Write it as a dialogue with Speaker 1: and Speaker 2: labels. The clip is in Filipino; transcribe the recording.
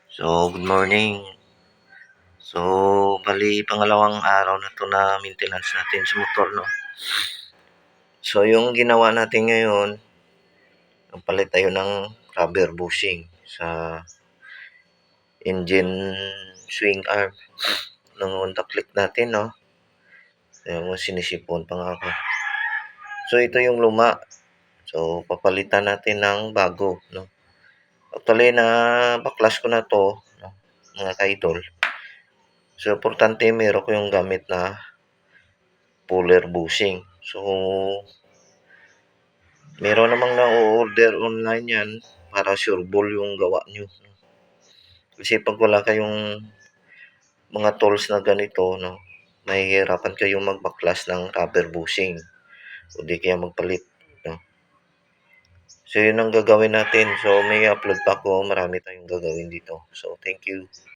Speaker 1: So, good morning. So, bali pangalawang araw na 'to na maintenance natin sa motor 'no. So, yung ginawa natin ngayon, nagpalit tayo ng rubber bushing sa engine swing arm ng Honda Click natin 'no. Ayan mo, sinisipon pa nga ako. So, ito yung luma. So, papalitan natin ng bago 'no. Actually baklas ko na 'to 'no, mga ka-idol. So, importante meron ko yung gamit na puller bushing. So, meron namang na-o-order online 'yan para sure ball yung gawa nyo. Kasi 'pag wala kayong mga tools na ganito 'no, mahihirapan kayong magbaklas ng rubber bushing o di kaya magpalit 'no. So, yun ang gagawin natin. So, may upload pa ako, marami tayong gagawin dito. So, thank you.